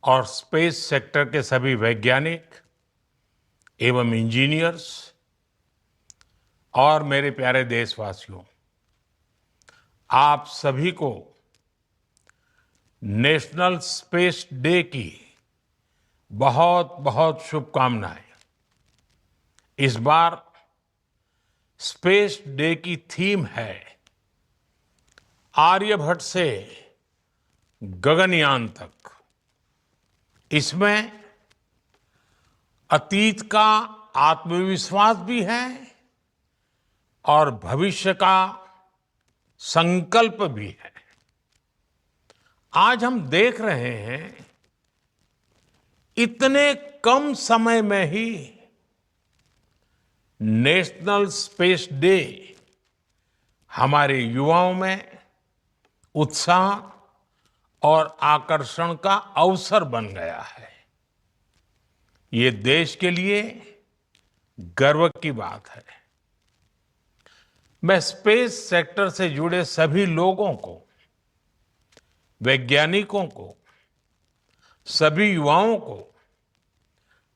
और space sector के सभी वैज्ञानिक एवं इंजीनियर्स और मेरे प्यारे देशवासियों, आप सभी को नेशनल स्पेस डे की बहुत बहुत शुभकामनाएं। इस बार स्पेस डे की थीम है आर्यभट्ट से गगनयान तक। इसमें अतीत का आत्मविश्वास भी है और भविष्य का संकल्प भी है। आज हम देख रहे हैं इतने कम समय में ही नेशनल स्पेस डे हमारे युवाओं में उत्साह और आकर्षण का अवसर बन गया है। ये देश के लिए गर्व की बात है। मैं स्पेस सेक्टर से जुड़े सभी लोगों को, वैज्ञानिकों को, सभी युवाओं को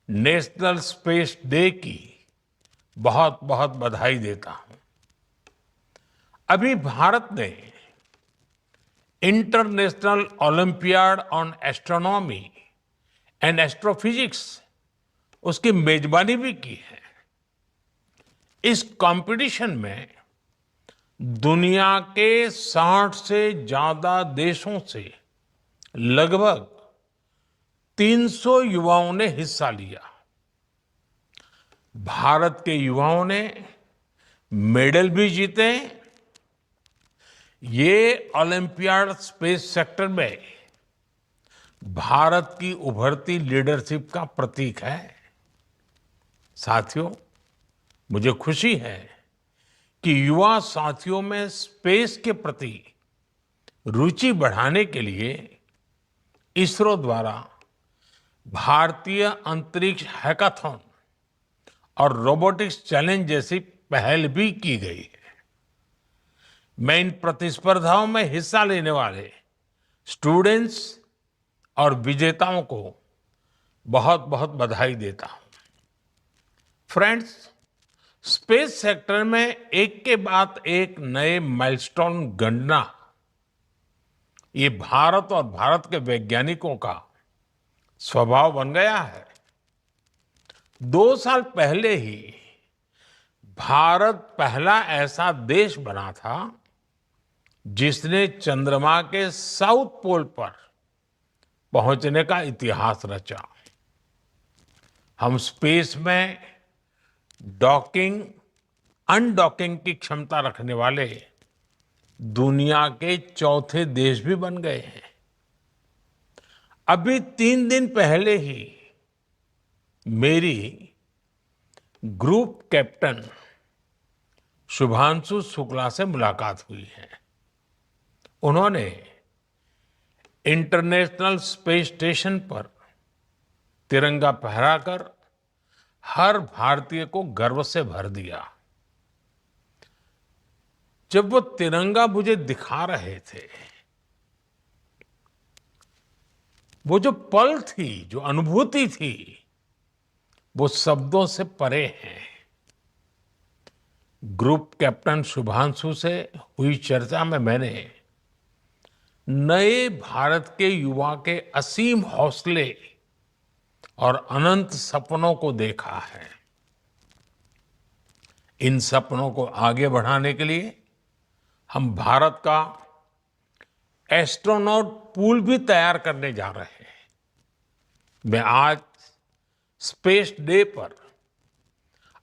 नेशनल स्पेस डे की बहुत बहुत बधाई देता हूं। अभी भारत ने international olympiad on astronomy and astrophysics उसकी मेजबानी भी की है। इस कंपटीशन में दुनिया के 60 से ज्यादा देशों से लगभग 300 युवाओं ने हिस्सा लिया। भारत के युवाओं ने मेडल भी जीते। ये ओलंपियाड स्पेस सेक्टर में भारत की उभरती लीडरशिप का प्रतीक है। साथियों, मुझे खुशी है कि युवा साथियों में स्पेस के प्रति रुचि बढ़ाने के लिए इसरो द्वारा भारतीय अंतरिक्ष हैकाथॉन और रोबोटिक्स चैलेंज जैसी पहल भी की गई है। मैं इन प्रतिस्पर्धाओं में हिस्सा लेने वाले स्टूडेंट्स और विजेताओं को बहुत बहुत बधाई देता हूं। फ्रेंड्स, स्पेस सेक्टर में एक के बाद एक नए माइलस्टोन गणना, ये भारत और भारत के वैज्ञानिकों का स्वभाव बन गया है। 2 साल पहले ही भारत पहला ऐसा देश बना था जिसने चंद्रमा के साउथ पोल पर पहुंचने का इतिहास रचा। हम स्पेस में डॉकिंग, अनडॉकिंग की क्षमता रखने वाले दुनिया के चौथे देश भी बन गए हैं। अभी 3 दिन पहले ही मेरी ग्रुप कैप्टन शुभांशु शुक्ला से मुलाकात हुई है। उन्होंने इंटरनेशनल स्पेस स्टेशन पर तिरंगा फहराकर हर भारतीय को गर्व से भर दिया। जब वो तिरंगा मुझे दिखा रहे थे, वो जो पल थी, जो अनुभूति थी, वो शब्दों से परे है। ग्रुप कैप्टन शुभांशु से हुई चर्चा में मैंने नए भारत के युवा के असीम हौसले और अनंत सपनों को देखा है। इन सपनों को आगे बढ़ाने के लिए हम भारत का एस्ट्रोनॉट पूल भी तैयार करने जा रहे हैं। मैं आज स्पेस डे पर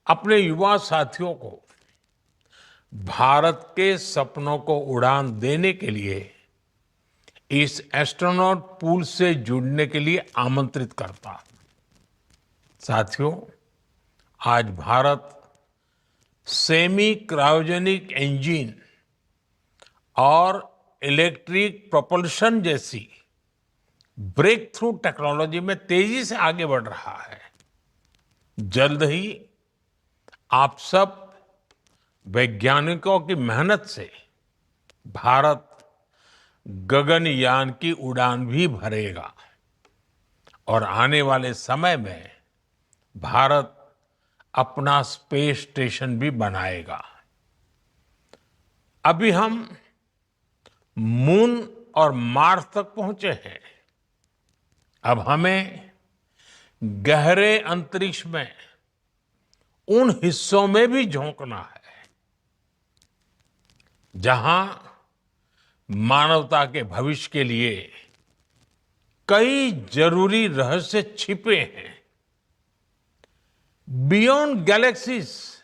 अपने युवा साथियों को भारत के सपनों को उड़ान देने के लिए इस एस्ट्रोनॉट पूल से जुड़ने के लिए आमंत्रित करता हूं। साथियों, आज भारत सेमी क्रायोजेनिक इंजन और इलेक्ट्रिक प्रोपल्शन जैसी ब्रेक थ्रू टेक्नोलॉजी में तेजी से आगे बढ़ रहा है। जल्द ही आप सब वैज्ञानिकों की मेहनत से भारत गगनयान की उड़ान भी भरेगा। और आने वाले समय में भारत अपना स्पेस स्टेशन भी बनाएगा। अभी हम मून और मार्स तक पहुंचे हैं। अब हमें गहरे अंतरिक्ष में उन हिस्सों में भी झोंकना है जहां मानवता के भविष्य के लिए कई जरूरी रहस्य छिपे हैं। बियॉन्ड गैलेक्सीज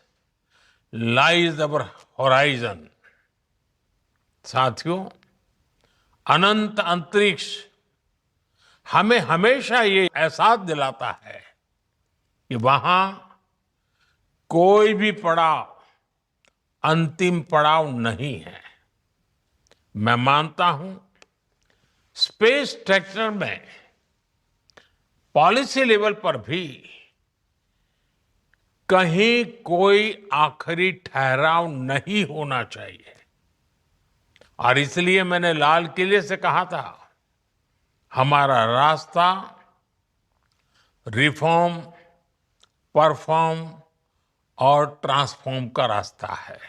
लाइज अवर होराइजन। साथियों, अनंत अंतरिक्ष हमें हमेशा ये एहसास दिलाता है कि वहां कोई भी पड़ाव अंतिम पड़ाव नहीं है। मैं मानता हूं स्पेस सेक्टर में पॉलिसी लेवल पर भी कहीं कोई आखिरी ठहराव नहीं होना चाहिए। और इसलिए मैंने लाल किले से कहा था, हमारा रास्ता रिफॉर्म, परफॉर्म और ट्रांसफॉर्म का रास्ता है।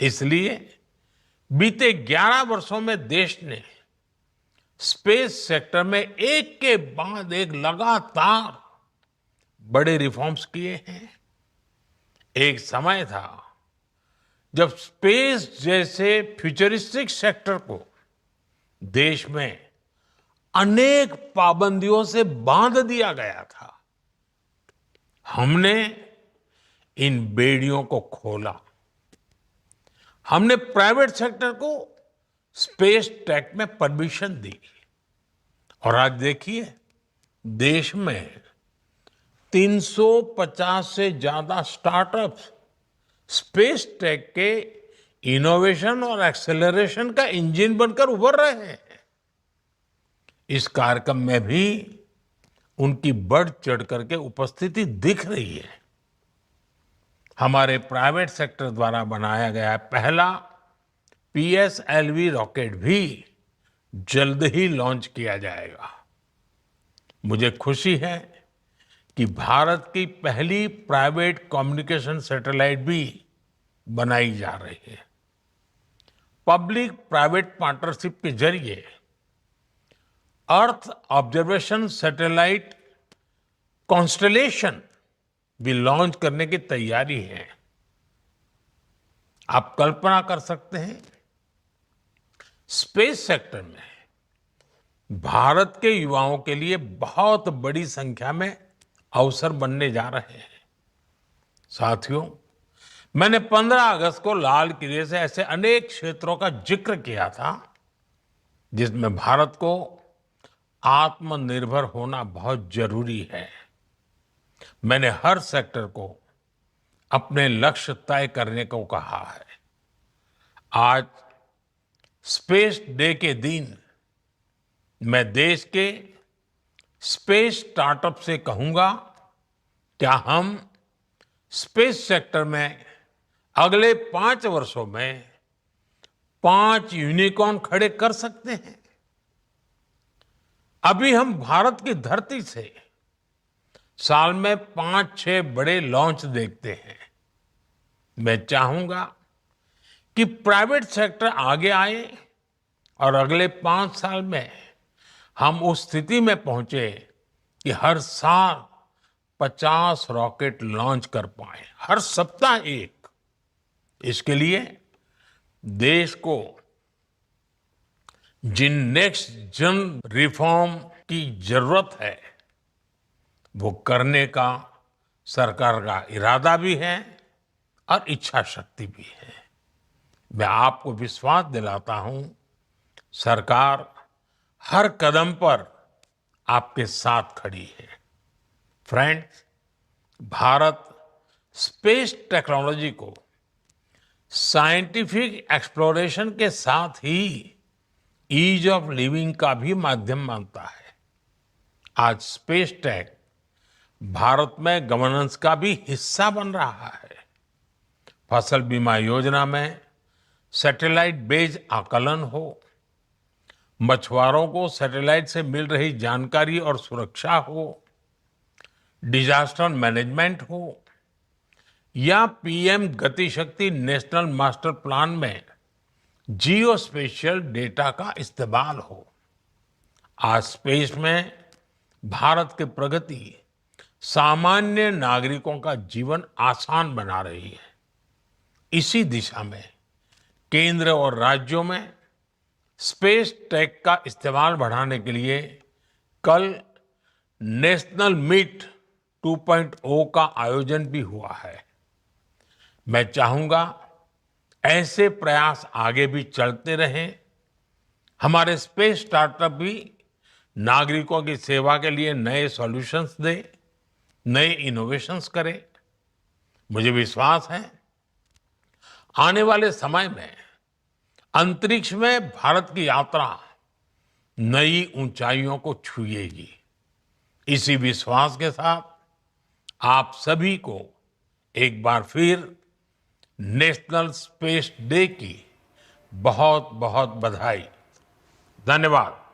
इसलिए बीते 11 वर्षों में देश ने स्पेस सेक्टर में एक के बाद एक लगातार बड़े रिफॉर्म्स किए हैं। एक समय था जब स्पेस जैसे फ्यूचरिस्टिक सेक्टर को देश में अनेक पाबंदियों से बांध दिया गया था। हमने इन बेड़ियों को खोला। हमने प्राइवेट सेक्टर को स्पेस टेक में परमिशन दी। और आज देखिए, देश में 350 से ज्यादा स्टार्टअप्स स्पेस टेक के इनोवेशन और एक्सेलरेशन का इंजन बनकर उभर रहे हैं। इस कार्यक्रम में भी उनकी बढ़ चढ़ करके उपस्थिति दिख रही है। हमारे प्राइवेट सेक्टर द्वारा बनाया गया पहला पीएसएलवी रॉकेट भी जल्द ही लॉन्च किया जाएगा। मुझे खुशी है कि भारत की पहली प्राइवेट कम्युनिकेशन सैटेलाइट भी बनाई जा रही है। पब्लिक प्राइवेट पार्टनरशिप के जरिए अर्थ ऑब्जर्वेशन सैटेलाइट कॉन्स्टलेशन भी लॉन्च करने की तैयारी है। आप कल्पना कर सकते हैं, स्पेस सेक्टर में भारत के युवाओं के लिए बहुत बड़ी संख्या में अवसर बनने जा रहे हैं। साथियों, मैंने 15 अगस्त को लाल किले से ऐसे अनेक क्षेत्रों का जिक्र किया था जिसमें भारत को आत्मनिर्भर होना बहुत जरूरी है। मैंने हर सेक्टर को अपने लक्ष्य तय करने को कहा है। आज स्पेस डे के दिन मैं देश के स्पेस स्टार्टअप से कहूंगा, क्या हम स्पेस सेक्टर में अगले 5 वर्षों में 5 यूनिकॉर्न खड़े कर सकते हैं? अभी हम भारत की धरती से साल में 5-6 बड़े लॉन्च देखते हैं। मैं चाहूंगा कि प्राइवेट सेक्टर आगे आए और अगले 5 साल में हम उस स्थिति में पहुंचे कि हर साल 50 रॉकेट लॉन्च कर पाए, हर सप्ताह एक। इसके लिए देश को जिन नेक्स्ट जन रिफॉर्म की जरूरत है वो करने का सरकार का इरादा भी है और इच्छा शक्ति भी है। मैं आपको विश्वास दिलाता हूं, सरकार हर कदम पर आपके साथ खड़ी है। फ्रेंड्स, भारत स्पेस टेक्नोलॉजी को साइंटिफिक एक्सप्लोरेशन के साथ ही ईज ऑफ लिविंग का भी माध्यम मानता है। आज स्पेस टेक भारत में गवर्नेंस का भी हिस्सा बन रहा है। फसल बीमा योजना में सैटेलाइट बेस्ड आकलन हो, मछुआरों को सैटेलाइट से मिल रही जानकारी और सुरक्षा हो, डिजास्टर मैनेजमेंट हो या पीएम गति शक्ति नेशनल मास्टर प्लान में जियो स्पेशियल डेटा का इस्तेमाल हो। आज स्पेस में भारत की प्रगति सामान्य नागरिकों का जीवन आसान बना रही है। इसी दिशा में केंद्र और राज्यों में स्पेस टेक का इस्तेमाल बढ़ाने के लिए कल नेशनल मीट 2.0 का आयोजन भी हुआ है। मैं चाहूंगा ऐसे प्रयास आगे भी चलते रहें। हमारे स्पेस स्टार्टअप भी नागरिकों की सेवा के लिए नए सॉल्यूशंस दें, नए इनोवेशंस करें। मुझे विश्वास है आने वाले समय में अंतरिक्ष में भारत की यात्रा नई ऊंचाइयों को छुएगी। इसी विश्वास के साथ आप सभी को एक बार फिर नेशनल स्पेस डे की बहुत बहुत बधाई। धन्यवाद।